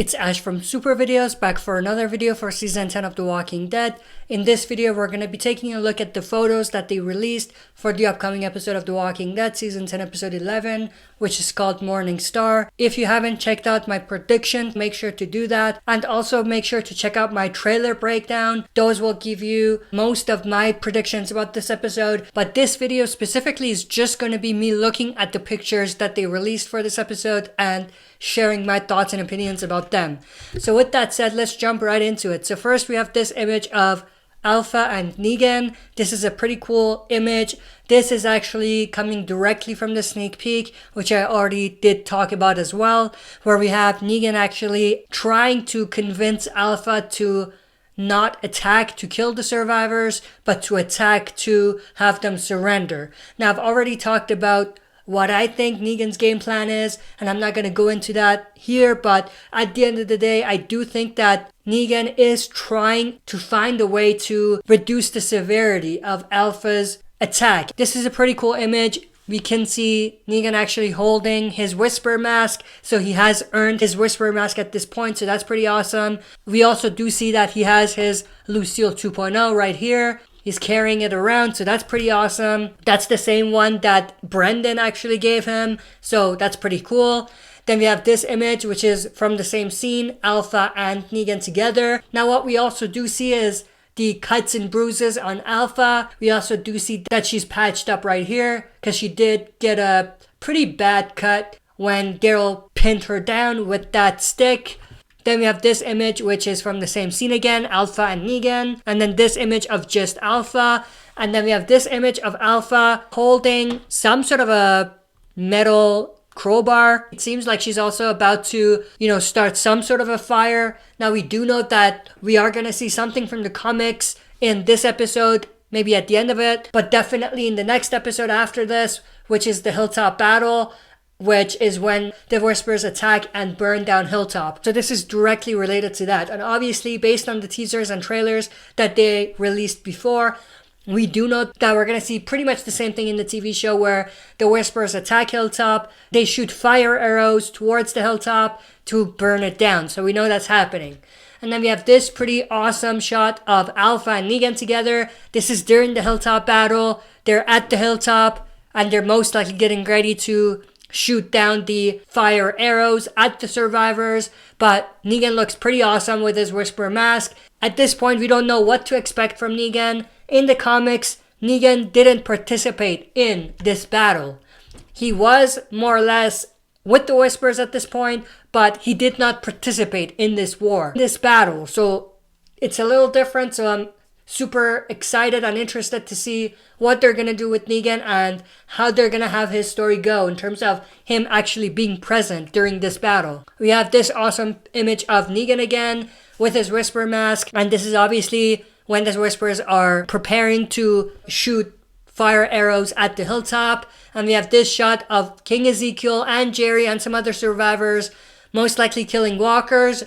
It's Ash from Super Videos, back for another video for Season 10 of The Walking Dead. In this video, we're going to be taking a look at the photos that they released for the upcoming episode of The Walking Dead, Season 10, Episode 11, which is called Morning Star. If you haven't checked out my prediction, make sure to do that. And also make sure to check out my trailer breakdown. Those will give you most of my predictions about this episode. But this video specifically is just going to be me looking at the pictures that they released for this episode and sharing my thoughts and opinions about them. So with that said, let's jump right into it. So first we have this image of Alpha and Negan. This is a pretty cool image. This is actually coming directly from the sneak peek, which I already did talk about as well, where we have Negan actually trying to convince Alpha to not attack to kill the survivors, but to attack to have them surrender. Now, I've already talked about what I think Negan's game plan is, and I'm not going to go into that here, but at the end of the day, I do think that Negan is trying to find a way to reduce the severity of Alpha's attack. This is a pretty cool image. We can see Negan actually holding his Whisper mask, so he has earned his Whisper mask at this point, so that's pretty awesome. We also do see that he has his Lucille 2.0 right here. He's carrying it around, so that's pretty awesome. That's the same one that Brendan actually gave him, so that's pretty cool. Then we have this image, which is from the same scene, Alpha and Negan together. Now what we also do see is the cuts and bruises on Alpha. We also do see that she's patched up right here, because she did get a pretty bad cut when Daryl pinned her down with that stick. Then we have this image, which is from the same scene again, Alpha and Negan. And then this image of just Alpha. And then we have this image of Alpha holding some sort of a metal crowbar. It seems like she's also about to, start some sort of a fire. Now, we do know that we are going to see something from the comics in this episode, maybe at the end of it, but definitely in the next episode after this, which is the Hilltop Battle, which is when the Whispers attack and burn down Hilltop. So this is directly related to that. And obviously, based on the teasers and trailers that they released before, we do know that we're going to see pretty much the same thing in the TV show where the Whispers attack Hilltop. They shoot fire arrows towards the Hilltop to burn it down. So we know that's happening. And then we have this pretty awesome shot of Alpha and Negan together. This is during the Hilltop battle. They're at the Hilltop and they're most likely getting ready to shoot down the fire arrows at the survivors, but Negan looks pretty awesome with his Whisper mask. At this point, we don't know what to expect from Negan. In the comics, Negan didn't participate in this battle. He was more or less with the Whispers at this point, but he did not participate in this war, this battle. So it's a little different, so I'm super excited and interested to see what they're going to do with Negan and how they're going to have his story go in terms of him actually being present during this battle. We have this awesome image of Negan again with his Whisper mask, and this is obviously when the Whispers are preparing to shoot fire arrows at the Hilltop. And we have this shot of King Ezekiel and Jerry and some other survivors most likely killing walkers.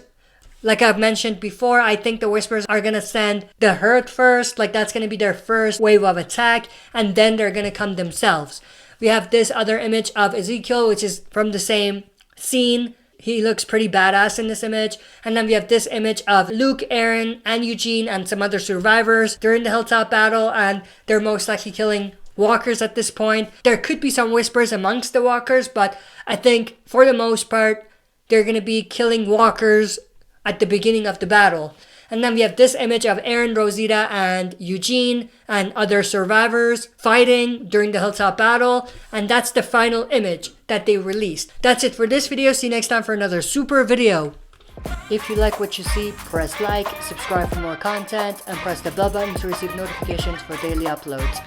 Like I've mentioned before, I think the Whispers are going to send the herd first. Like that's going to be their first wave of attack. And then they're going to come themselves. We have this other image of Ezekiel, which is from the same scene. He looks pretty badass in this image. And then we have this image of Luke, Aaron, and Eugene and some other survivors during the Hilltop battle. And they're most likely killing walkers at this point. There could be some Whispers amongst the walkers, but I think for the most part, they're going to be killing walkers at the beginning of the battle. And then we have this image of Aaron, Rosita, and Eugene and other survivors fighting during the Hilltop battle. And that's the final image that they released. That's it for this video. See you next time for another super video. If you like what you see, press like, subscribe for more content, and press the bell button to receive notifications for daily uploads.